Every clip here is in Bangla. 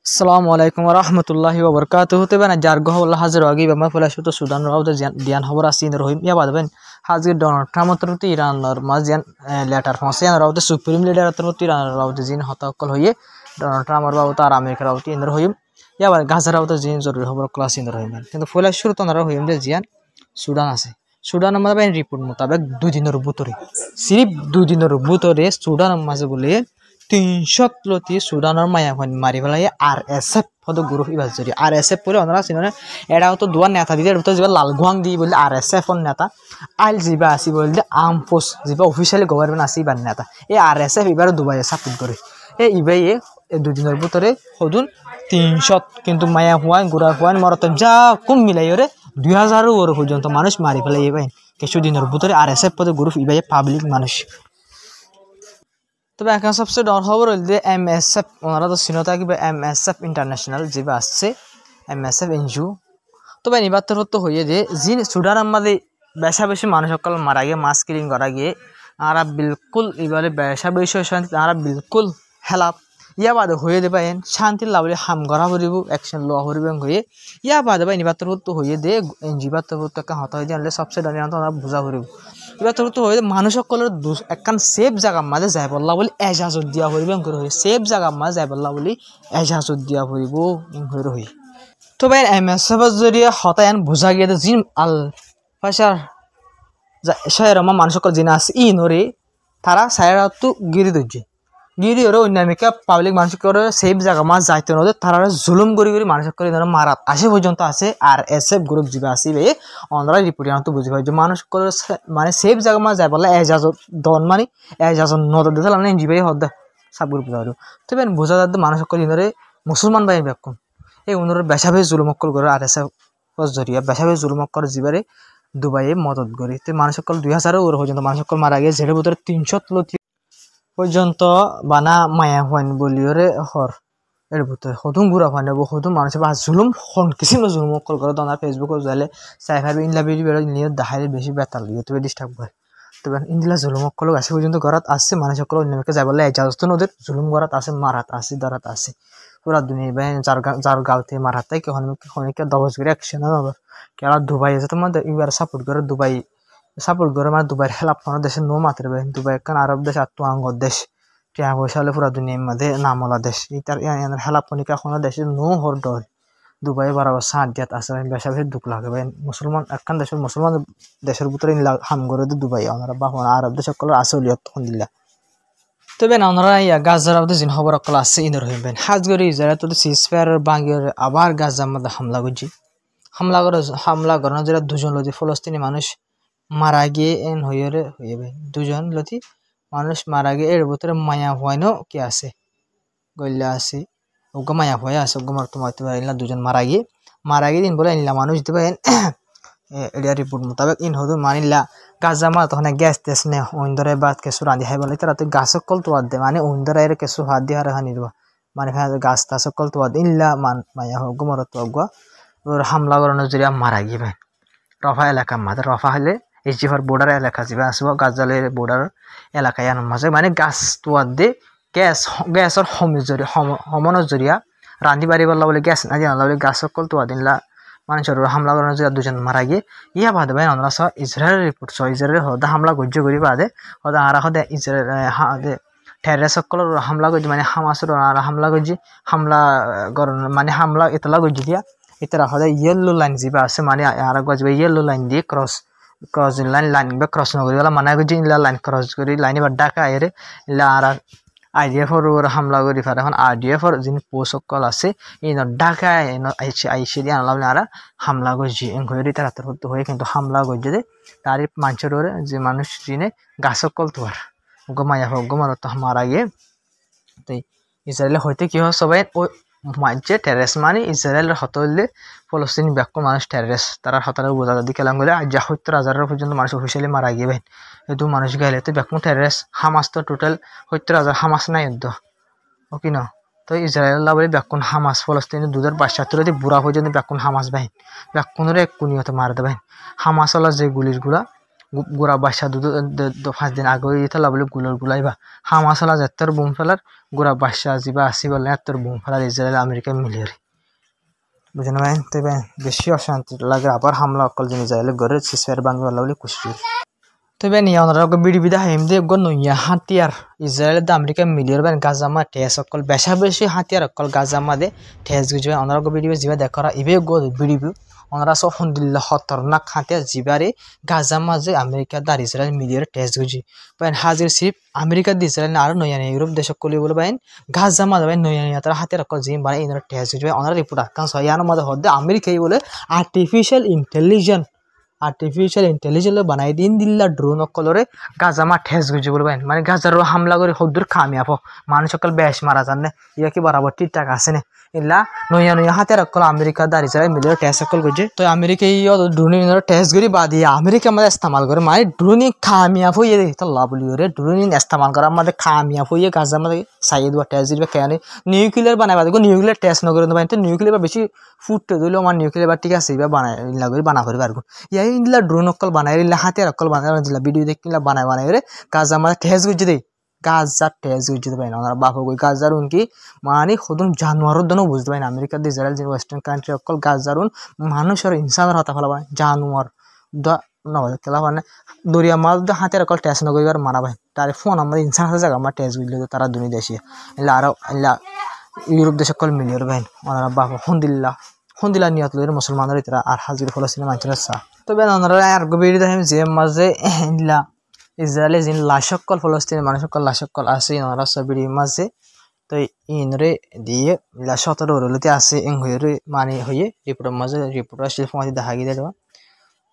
আসসালামু আলাইকুম রহমতুল্লাহি ওবরকাতুহু তেবেন যার গহল হাজির আগে বেমা ফলাশু তো সুদান রাউদ দিয়ান খবর আসিন রহিম ইয়া বাদবেন হাজির ডোনাল্ড ট্রাম্প তরতি ইরানের মাজিয়ান লেটার ফসিয়ান রাউদ সুপ্রিম লিডার তরতি ইরান রাউদ জিন হতাকল হয়ে ডোনাল্ড ট্রাম্প রাউদ আর আমেরিকা রাউদ ইন রহিম ইয়া বাদ গাজা রাউদ জিন জরুরি খবর ক্লাস ইন রহিম কিন্তু ফলাশু তো না রহিম যে জিয়ান সুদান আছে সুদান আমাদের রিপোর্ট মোতাবেক 2 দিনের ভিতরে সিরিফ 2 দিনের ভিতরে সুদান মাঝে বলে 300 সুদানের মায়া মারি ফেলাই RSF পদ গ্রুপ ইবাজ জরি RSF পরে অনরা সিনে এডা তো দুয়া নেতা দিলে তো জিবা লাল গুয়াং দি বলে RSF অন নেতা আইল জিবা আসি বলে আর্ম ফোর্স জিবা অফিশিয়ালি গভর্নমেন্ট আসি বান নেতা এই RSF এবার দুবাই সাপোর্ট করে এই ইবাই 2 দিনের ভিতরে হদুন 300 কিন্তু মায়া হুয়ান গুরা হুয়ান মরত যা কম মিলাই রে 2000 ওর পর্যন্ত মানুষ মারি ফেলাই ইবাই কিছু দিনের ভিতরে RSF পদ গ্রুপ ইবাই পাবলিক মানুষ তবে এখন সবচেয়ে ডর খবর হল যে MSF ওনারা তো চিনো থাকবে MSF ইন্টারন্যাশনাল যেবা আসছে MSF এনজিও তবে নিবার তো হয়ে যে জিন সুদান আমাদের বেশা বেশি মানুষ সকল মারা গিয়ে মাস কিলিং করা গিয়ে আর বিলকুল এবারে বেশা বেশি শান্তি তারা বিলকুল হেলাপ ইয়া বাদে হয়ে দেবা এন শান্তি লাভলে হাম করা করিব অ্যাকশন লওয়া করিব হয়ে ইয়া বাদে বা নিবার তো হয়ে দে এনজিও তো একটা হতা হয়ে দিয়ে সবচেয়ে ডানি আমরা বুঝা করিব এবার তো হয়ে মানুষ সকলের একখান সেফ জায়গা মাঝে যাই বললা বলে এজাজত দিয়া করিব হয়ে সেফ জায়গা মাঝে যাই বললা বলে এজাজত দিয়া করিব হয়ে রহি তবে MSF জরিয়ে হতায়ন বুঝা গিয়ে জিন আল ফাশার শহরমা মানুষ সকল জিনা আছে ই নরে তারা সায়রা তো গিরি দজ্জে গিরি ওরে অন্যামিকা পাবলিক মানুষ করে সেফ জায়গা মাঝ যাইতে নদে তারা জুলুম করি মানুষ করে মারাত আসে পর্যন্ত আছে RSF গ্রুপ যা আসবে অনরা রিপোর্ট তো বুঝি পাই যে মানুষ করে মানে সেফ জায়গা মাঝ যাই বলে এজাজত দন মানে এজাজত নদ দিতে মানে জিবাই হদ্দা সব গ্রুপ যাওয়ার তবে বোঝা যাচ্ছে মানুষ সকল ইনরে মুসলমান বাই ব্যাকুম এই উনরে বেশাবে জুলুমক্কল করে RSF জরিয়া বেশাবে জুলুমক্কর জিবারে দুবাইয়ে মদত করি তো মানুষ সকল 2000 ওর পর্যন্ত মানুষ সকল মারা গিয়ে ঝেড়ে ভিতরে 300 পর্যন্ত বানা মায়া হন বলিওরে হর এর ভিতরে হতুম ঘুরা হয় নেব হতুম মানুষের বা জুলুম হন কিছু জুলুম কল করে দোনা ফেসবুকে যাইলে সাইফার ইনলা বেরি বেরো নিয়ে দেখাইলে বেশি বেতাল দিয়ে তবে ডিস্টার্ব করে তবে ইন্দিলা জুলুম কল আসে পর্যন্ত ঘরত আসছে মানুষ সকল অন্যকে যাই বলে এজাজত ওদের জুলুম ঘরত আছে মারাত আছে দারাত আছে পুরা দুনিয়া বাই যার গালতে মারাতে কি হনকে দবজ করে অ্যাকশন হবে কেলা দুবাই আছে তোমাদের এবার সাপোর্ট করে দুবাই সাপোর্ট করে মানে দুবাইয়ের হেলাপ কোনো দেশে নো মাত্রে দুবাই একখান আরব দেশ আর তো আঙ্গর দেশ টিয়া পয়সা হলে পুরা দুনিয়ার মধ্যে নামলা দেশ ইতার হেলাপ কনিকা কোনো দেশে নো হর ডর দুবাই বারাবার সাত দিয়াত আছে বেশা বেশি দুঃখ লাগে ভাই মুসলমান একখান দেশের মুসলমান দেশের ভিতরে হাম করে দুবাই ওনারা বা আরব দেশ সকল আছে উলিয়ত তখন দিলা তবে না ওনারা ইয়া গাজার মধ্যে জিন খবর অকল আছে ইনর হইবেন হাজগরি ইসরায়েল তো সিজফায়ার বাঙ্গির আবার গাজার মধ্যে হামলা করছি হামলা করানো যারা দুজন লতি ফলস্তিনি মানুষ মারা গিয়ে এন হইবে দুজন লতি মানুষ মারা গিয়ে এর ভিতরে মায়া হওয়ানো কি আছে গল্লা আছে ওগো মায়া হয়ে আছে ওগো মার তোমার দুজন মারা গিয়ে দিন বলে নিলা মানুষ দিবে এরিয়া রিপোর্ট মোতাবেক ইন হদু মানিলা গাজা মা তখন গ্যাস তেস নে ওইন্দরে বাদ কেসু রাঁধি খাই বলে তারা তো গাছ কল তো দে মানে ওইন্দরে এর কেসু হাত দিয়ে হারে হানি দেবা মানে গাছ তাস কল তো ইনলা মায়া হোক মর তো অগুয়া ওর হামলা করানোর জরিয়া মারা গিয়ে রফা এলাকা মাঝে রফা হলে ইজিফার বর্ডার এলাকা যাবে আসবো গাজালের বর্ডার এলাকায় আনার মাঝে মানে গাছ তোয়ার দিয়ে গ্যাসের হমনের জরিয়া রান্ধি বাড়ি বললা বলে গ্যাস না দিয়ে বলে গাছ সকল তোয়া দিনলা মানুষের হামলা করানোর জন্য দুজন মারা গিয়ে ইয়া বাদে ভাই আমরা সব ইসরায়েল রিপোর্ট ইসরায়েল হদা হামলা গজ্য করি বাদে হদা আর হদে ইসরায়েল টেররিস্ট সকলের হামলা করছি মানে হামাসের আর হামলা করছি হামলা মানে হামলা এতলা করছি দিয়া এটা হদে ইয়েলো লাইন যা আছে মানে আর গজবে ইয়েলো লাইন দিয়ে ক্রস লাইন বা ক্রস নকরি বলা মানে করছি ইলা লাইন ক্রস করি লাইন এবার ডাকা এর ইলা আর IDF হামলা করি ফেলে এখন RDF যিনি পোষকল আছে এই ঢাকায় আইসে দিয়ে আনলাম আর হামলা করছি ঘরে তার হাতের হতে হয়ে কিন্তু হামলা করছে যে তার মানুষের ওরে যে মানুষ যিনি গাছকল তোয়ার গোমায়া হোক গোমার তো মারা গিয়ে তো ইসরায়েলের হইতে কি হয় সবাই ওই মানছে টেরেস মানে ইসরায়েলের হত হইলে ফলস্তিনি ব্যাক মানুষ টেরেস তারা হতারে বোঝা যদি খেলাম গেলে আজ 70,000 পর্যন্ত মানুষ অফিসিয়ালি মারা গিয়ে এই মানুষ গেলে তো ব্যাক টেরেস হামাস তো টোটাল 70,000 হামাস নাই যুদ্ধ ওকে না তো ইসরায়েল বলে ব্যাকুন হামাস ফলস্তিনি 2075 বুড়া পর্যন্ত ব্যাকুন হামাস বাহিন ব্যাকুনের এক কুনিয়ত মারতে বাহিন হামাস হল যে গুলির গুলা গোড়া বাসা 5 দিন আগে বলে গুলোর গুলাইবা হামাস হল যাত্রার বোম ফেলার গোড়া বাদশা যা আসি বলে এতর বুম ফেলার ইসরায়েল আমেরিকা মিলিয়ে বুঝেন ভাই তবে বেশি অশান্তি লাগে আবার হামলা অকল যে ইসরায়েলের ঘরে সিসফায়ার বাংলা বলে খুশি তবে নিয়ে ওনারা বিড়িবিদা হেমদে নইয়া হাতিয়ার ইসরায়েলের আমেরিকা মিলিয়র বেন গাজামা ঠেস অকল বেশি হাতিয়ার অকল গাজামা দে ঠেস গুজবে ওনারা বিড়িবে যা দেখরা ইবে বিড়িবি ওনারা সব হন্দিল্লা খতরনাক হাতিয়ার জিবারে গাজামা যে আমেরিকা দার ইসরায়েল মিলিয়র ঠেস গুজি বাইন হাজির সিপ আমেরিকা দি ইসরায়েল আর নইয়া ইউরোপ দেশ কলি বলে বাইন গাজামা বাইন নইয়া তারা হাতিয়ার অকল জিম বারে ইনরা ঠেস গুজবে ওনারা রিপোর্ট আকান সয়ানো মধ্যে হদ্দে আমেরিকাই বলে আর্টিফিশিয়াল ইন্টেলিজেন্স বানাই দিল্লা ড্রোন অকলরে গাজামা ঠেস গুজি বলবেন মানে গাজার হামলা করে হদ্দুর খামিয়াব মানুষ অকল বেশ মারা জানে ইয়া কি বরাবর ঠিকঠাক আছে না ইল্লা নইয়া হাতের অকল আমেরিকা দাঁড়ি যায় মিলিয়ে টেস অকল করছে তো আমেরিকা ড্রোন টেস করি বাদ আমেরিকা আমাদের ইস্তেমাল করে মানে ড্রোনি খামিয়াব হয়ে দেয় তো লাভলি করে ড্রোন ইস্তেমাল করা আমাদের খামিয়াব হয়ে গাজা আমাদের সাইয়ে দেওয়া টেস দিবে কেন নিউক্লিয়ার বানাই বাদ নিউক্লিয়ার টেস নগরে দেবেন তো নিউক্লিয়ার বেশি ফুটতে দিলেও আমার নিউক্লিয়ার ঠিক আছে এবার বানাই বানা করে পারবো ইয়াই ইল্লা ড্রোন অকল বানাই ইল্লা হাতের অকল বানাই দিলা ভিডিও দেখিলা বানাই রে গাজা আমাদের টেস গুজি দেয় গাজার টেস গুজি দেবেন ওনারা বাপ কই গাজার উনকি মানে খুদুন জানোয়ারের দনও বুঝতে পারেন আমেরিকা দিয়ে ইসরায়েল যে ওয়েস্টার্ন কান্ট্রি অকল গাজার মানুষের ইনসানের হতা ফেলা জানোয়ার কেলা মানে দরিয়া মাছ হাতের অকল টেস নগরিবার মানা ভাই তার ফোন আমাদের ইনসান আছে জায়গা আমার টেস বুঝলে তারা দুনি দেশে এলা আরো এলা ইউরোপ দেশ অকল মিলিয়র ভাই ওনারা বাপ হন্দিল্লা নিয়ত লইর মুসলমানের তারা আর হাজির ফলস্তিনের মানুষের চা তবে ওনারা আর গভীর যে মাঝে ইল্লা ইসরায়েলে যে লাশকল ফলস্তিনের মানুষ সকল লাশকল আছে ওনারা সবির মাঝে তো ইনরে দিয়ে সতেরো রুলতে আছে এং হয়ে মানে হয়ে রিপোর্টের মাঝে রিপোর্ট আসলে ফোন দেখা গিয়ে দেওয়া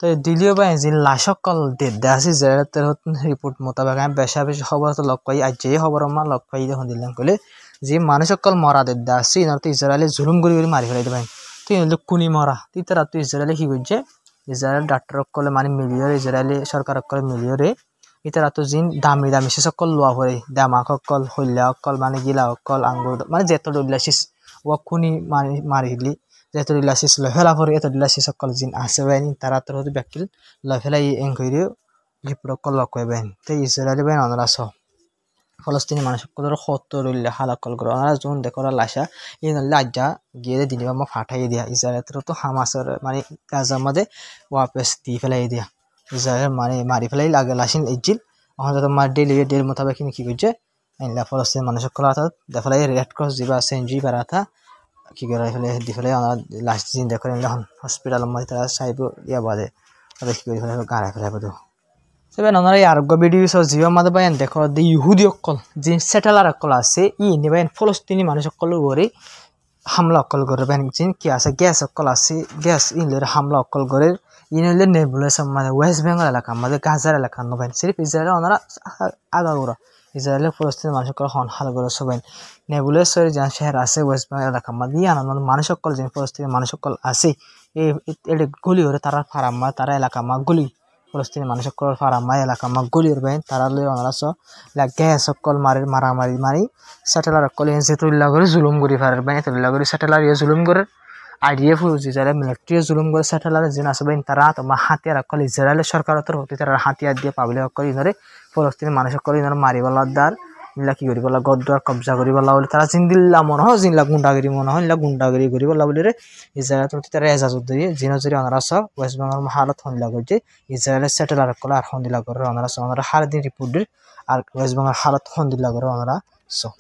তো দিলীয় বাই যে লাশকল দেড় আছে ইসরায়েলের রিপোর্ট মোতাবেক আমি বেশি খবর তো লগ পাই আজ যে খবর আমার লগ পাই দেখুন দিলাম কলে যে মানুষ সকল মরা দেড় আছে ইনার তো ইসরায়েলে জুলুম করে মারি ফেলাই দেবেন তো ইন কুনি মরা তুই তারা তো ইসরায়েলে কি করছে ইসরায়েল ডাক্তার সকলে মানে মিলিয়র ইসরায়েলি সরকার সকলে মিলিয়রে ইতারা তো জিন দামি সে সকল লোয়া পরে দামাক অকল হইলা অকল মানে গিলা অকল আঙ্গুর মানে যেত ডিলাসিস ও খুনি মারিলি যেত ডিলাসিস লফেলা পরে এত ডিলাসিস সকল জিন আছে বেন তারা তোর হতে ব্যাকিল লফেলা এং কইরে রিপোর্ট অকল লক কইবেন তো ইসরায়েলি বেন অনরা স ফলস্তিনি মানুষ সকলের সত্তর হালাকল করে ওনারা যখন দেখরা লাশা এই লাজ্জা গিয়ে দিনিবা মা ফাটাই দিয়া ইসরায়েলের তো হামাসের মানে গাজার মধ্যে ওয়াপস দিয়ে ফেলাই দিয়া ইসরায়েল মানে মারি ফেলাই লাগে লাসিন ইজিল ওখানে তো মার ডেল মোতাবেক কি করছে ইল্লা ফলস্তিন মানুষ সকল অর্থাৎ দেখালাই রেড ক্রস দিবা সেনজি বারাথা কি করে ফেলে দি ফেলে ওনারা লাস্ট দিন দেখেন এখন হসপিটাল মধ্যে তারা সাইব ইয়া বাদে তাদের কি করে ফেলে গাড়া ফেলে বধু সেবেন ওনারা এই আরোগ্য ভিডিও জিও মাঝে বাইন দেখো দি ইহুদি অকল যে সেটেলার অকল আছে নিবেন ফলস্তিনি মানুষ সকল করে হামলা অকল করে বেন জিন কি আছে গ্যাস অকল আছে গ্যাস ইনলের হামলা অকল করে ইনলে নেবুলাস মানে ওয়েস্ট বেঙ্গল এলাকা আমাদের গাজার এলাকা নবেন সিরিফ ইসরায়েল ওনারা আগাগোড়া ইসরায়েলের ফলস্তিনি মানুষ সকল হন হাল করে সবেন নেবুলাসের যে শহর আছে ওয়েস্ট বেঙ্গল এলাকা আমাদের মানুষ সকল যে ফলস্তিনি মানুষ সকল আছে এই গুলি করে তারা ফারাম্মা তারা এলাকা মা গুলি ফলস্তিনি মানুষ সকল ফারাম্মা এলাকা মা গুলির বেন তারা লই ওনারা গ্যাস সকল মারি স্যাটেলার সকল এনসিতুল্লাহ করে জুলুম করি ফারার বেন এতুল্লাহ করে স্যাটেলার জুলুম করে IDF ইসরায়েল মিলিটারি জুলুম করে স্যাটেলার যে আসবেন তারা তোমার হাতিয়ার সকল ইসরায়েলের সরকারের তরফ তারা হাতিয়ার দিয়ে পাবলিক সকল ইনরে ফলস্তিনি মানুষ সকল ইনরে মারিবলার দ্বার ইলা কি করি বলা গদ্দার কবজা করি বলা বলে তারা জিন্দিল্লা মনে হয় জিনলা গুন্ডাগিরি মনে হয় গুন্ডাগিরি করি বলা বলে রে ইসরায়েল তারা এজাজত দিয়ে জিনজরি ওনারা সব ওয়েস্ট বেঙ্গল হালত হন্দিলা করছে ইসরায়েলের স্যাটেলার সকল আর হন্দিলা করে ওনারা সব ওনারা হার দিন রিপোর্ট আর ওয়েস্ট বেঙ্গল হালত হন্দিলা করে ওনারা সব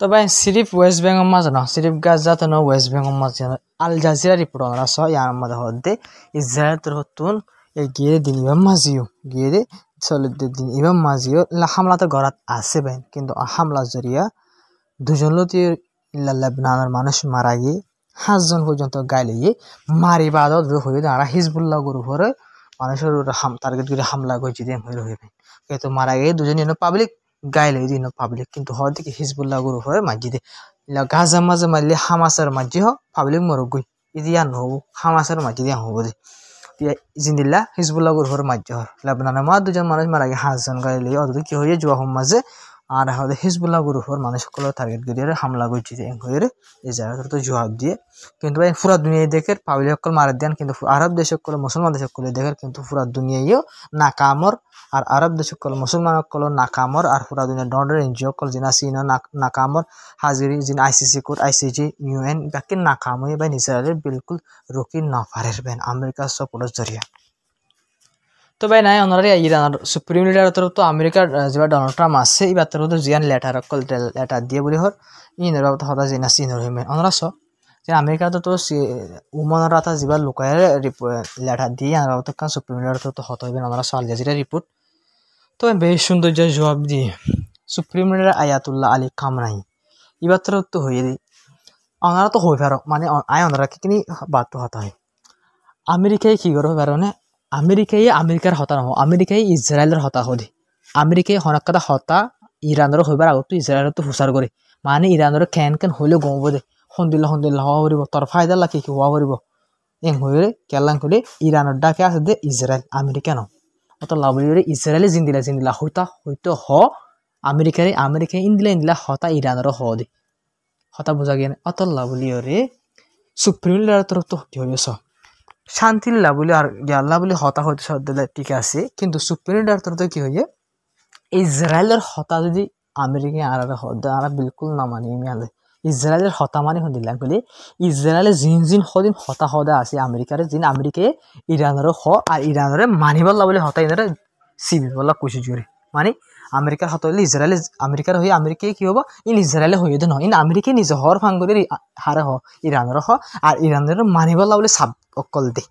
তবে সিরিফ ওয়েস্ট বেঙ্গল মাঝে না সিরিফ গাজা তো না ওয়েস্ট বেঙ্গল মাঝে আল জাজিরা রিপোর্ট ওনারা সহ ইয়ার মধ্যে হতে ইসরায়েল তোর হতুন এই গিয়ে দিন ইবাম মাঝিও গিয়ে চলে দিন ইবাম মাঝিও হামলা তো গড়াত আছে বেন কিন্তু হামলা জরিয়া দুজন লতি লেবনানের মানুষ মারা গিয়ে 5 জন পর্যন্ত গাইলে গিয়ে মারি বাদত হয়ে তারা হিজবুল্লাহ গরু ভরে মানুষের টার্গেট করে হামলা করছে দিয়ে হয়ে হয়ে কিন্তু মারা গিয়ে দুজন পাবলিক গাইলে দিন পাবলিক কিন্তু হয় দেখি হিজবুল্লাহ গরু হয়ে মাঝি দে গাজা মাঝে মারলে হামাসের মাঝি হোক পাবলিক মরক গই ইদিয়া নহব হামাসের মাঝি দিয়া হব দে জিন্দিল্লা হিজবুল্লাহ গরু হয়ে মাঝি হর লেবনানের মা দুজন মানুষ মারা গিয়ে 5 জন গাইলে অত কি হয়ে জোয়া হোম মাঝে আর হদে হিজবুল্লাহ গ্রুপের মানুষ সকলের টার্গেট করে হামলা করছে হয়ে ইসরায়েল তো জবাব দিয়ে কিন্তু ভাই পুরা দুনিয়ায় দেখে পাবলিক সকল মারা দেন কিন্তু আরব দেশ সকল মুসলমান দেশ সকলে দেখে কিন্তু পুরা দুনিয়ায়ও নাকামর আর আরব দেশ সকল মুসলমান সকল নাকামর আর পুরা দুনিয়া ডনের এনজিও সকল জিনা সিনা নাকামর হাজিরি জিন আইসিসি কোড আইসিজি ইউএন বাকি নাকামই ভাই ইসরায়েলের বিলকুল রুকি না পারের বেন আমেরিকা সাপোর্টের জরিয়া তো ভাই নাই ওনারা ইরানের সুপ্রিম লিডার তো আমেরিকার যে ডোনাল্ড ট্রাম্প আছে এই বার্তার তো জিয়ান লেটার দিয়ে বলি হর ইনের বাবদ হতা জিনা সিনর হিমে ওনারা স যে আমেরিকা তো উমনের রাতা যা লোকায় লেটার দিয়ে আর বাবদ কারণ সুপ্রিম লিডার তো হত হইবেন ওনারা আল জাজিরা রিপোর্ট তো বেশ সুন্দর জবাব দিয়ে সুপ্রিম লিডার আয়াতুল্লাহ আলী খামনাই এই বার্তার তো হয়ে দিই ওনারা তো হয়ে পারো মানে ওনারা কিনি বার্তা হতা হয় আমেরিকায় কি করবে কারণে আমেরিকার হতা নহ আমেরিকাই ইসরায়েলের হতা হদে আমেরিকায় হনাকাতা হতা ইরানের হইবার আগত ইসরায়েলের তো হুসার করে মানে ইরানের কেন হইলেও গমব দে সন্দিল্লা হওয়া করিব তোর ফায়দা লাগে কি হওয়া করিব এং হয়ে কেলাং করে ইরানের ডাকে আছে দে ইসরায়েল আমেরিকা ন অত লাভলি ইসরায়েলে জিন্দিলা হয়তো আমেরিকায় ইন্দিলা হতা ইরানের হ দে হতা বোঝা গিয়ে অত লাভলি রে সুপ্রিম লিডার তোর তো কি হয়েছ শান্তির বলে আর গেল্লা বলে হতা হইতে সদ্যলে ঠিক আছে কিন্তু সুপ্রিম লিডার তো কি হয়ে ইসরায়েলের হতা যদি আমেরিকা আর হদা আর বিলকুল না মানি মেলে ইসরায়েলের হতা মানে হদিলাম বলে ইসরায়েলের জিন সদিন হতা হদা আছে আমেরিকার জিন আমেরিকায় ইরানের হ আর ইরানের মানিবল্লা বলে হতা ইনারে সিবি বল্লা কুচি জোরে মানে আমেরিকার হতা হলে ইসরায়েলে আমেরিকার হয়ে আমেরিকায় কি হবো ইসরায়েলে হয়ে দেন ইন আমেরিকায় নিজে হর ফাঙ্গরে হারে হ ইরানের হ আর ইরানের মানিবল্লা বলে সাব অকল দে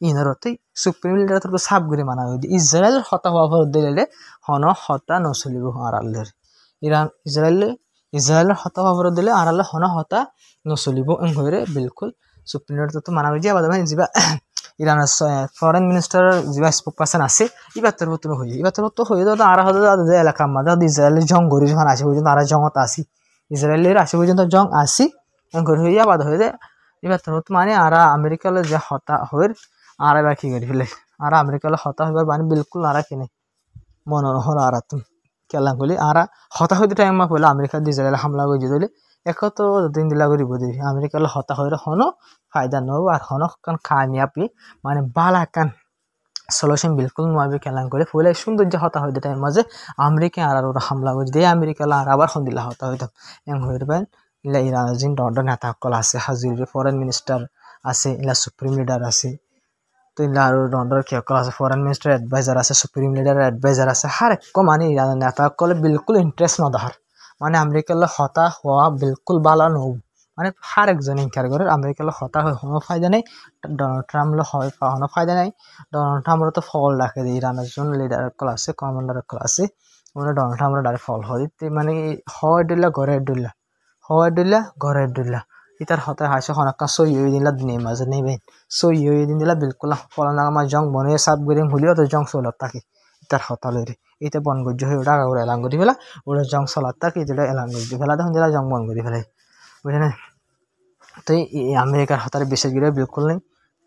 ইনরতেই সুপ্রিম লিডার তো সাব করে মানা হয়ে ইসরায়েলের হতা হওয়া ফল দিলে হন হতা নচলিব আড়ালের ইসরায়েলের হতা হওয়া ফল দিলে আড়ালে হন হতা নচলিব হয়ে বিলকুল সুপ্রিম লিডার তো মানা হয়ে যায় বাদে যা ইরানের ফরেন মিনিস্টারের যা স্পোক পার্সন আছে এবার তো হয়ে যাওয়া আর হতে এলাকার মাঝে ইসরায়েলের জং গড়ি যখন আসে পর্যন্ত আর জঙত আসি ইসরায়েলের আসে পর্যন্ত জং আসি গড়ি হইয়া বাদ হয়ে যায় এবার তো মানে আর আমেরিকার যে হতা হয়ে আর এবার কি করি ফেলে আর আমেরিকার হতা হইবার মানে বিলকুল আর কিনে মনোহর আর তুমি কেলাম বলি আর হতা হইতে টাইম হলে আমেরিকার ইসরায়েল হামলা করে দিলে এক তো দিন দিলা করে বুঝি আমেরিকার হতা হয়ে হনো ফায়দা নব আর হন কান কামিয়াবি মানে বালা কান সলিউশন বিলকুল নয় কেলাম করে ফলে সুন্দর যে হতা হইতে টাইম মাঝে আমেরিকা আর ওরা হামলা করে দিয়ে আমেরিকা আর আবার হন্দিলা হতা হইতাম এম হয়ে পারেন ইলা ইরানের যে ডর নেতা সকল আছে হাজির ফরেন মিনিস্টার আছে ইলা সুপ্রিম লিডার আছে তো ইলা আর ডর কি সকল আছে ফরেন মিনিস্টার এডভাইজার আছে সুপ্রিম লিডার এডভাইজার আছে হার এক মানে ইরানের নেতা সকলে বিলকুল ইন্টারেস্ট নদার মানে আমেরিকার হতা হওয়া বিলকুল বালা নব মানে হার একজন ইনকার করে আমেরিকার হতা হয়ে কোনো ফায়দা নেই ডোনাল্ড ট্রাম্প হয় কোনো ফায়দা নেই ডোনাল্ড ট্রাম্পের তো ফল রাখে দিই ইরানের জন্য লিডার সকল আছে কমান্ডার সকল আছে মানে ডোনাল্ড ট্রাম্পের ডাইরেক্ট ফল হয় মানে হয় ডুল্লা ঘরে ডুল্লা ইতার হতে হাসে হনাক্কা সই হয়ে দিলা দুনিয়ার মাঝে নেবেন সই হয়ে দিন দিলা বিলকুল ফলন আমার জং বনে সাপ গরিম হলিও তো জং চলত থাকে ইতার হতা লইরে এটা বন গজ্য হয়ে ওটা ওরা এলাং করি ফেলা ওরা জং চলাত থাকে এটা এলাং গজ্য ফেলা তখন দিলা জং বন করি ফেলাই বুঝলেন তো আমেরিকার হতার বিশেষ গিয়ে বিলকুল নেই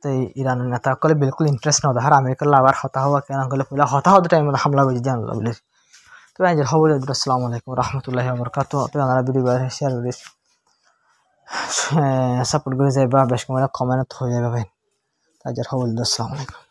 তো ইরানের নেতা সকলে বিলকুল ইন্টারেস্ট নয় আর আমেরিকার আবার হতা হওয়া কেন করলে পুরা হতা হতে টাইম হামলা করে দিয়ে আনলো বলে তো খবর আসসালামু আলাইকুম রহমতুল্লাহি ওয়া বারাকাতুহু আপনারা ভিডিও শেয়ার করে সাপোর্ট করে যাইবা বেশ কমেন্ট হয়ে যাবে ভাই তাই খবর আসসালামু আলাইকুম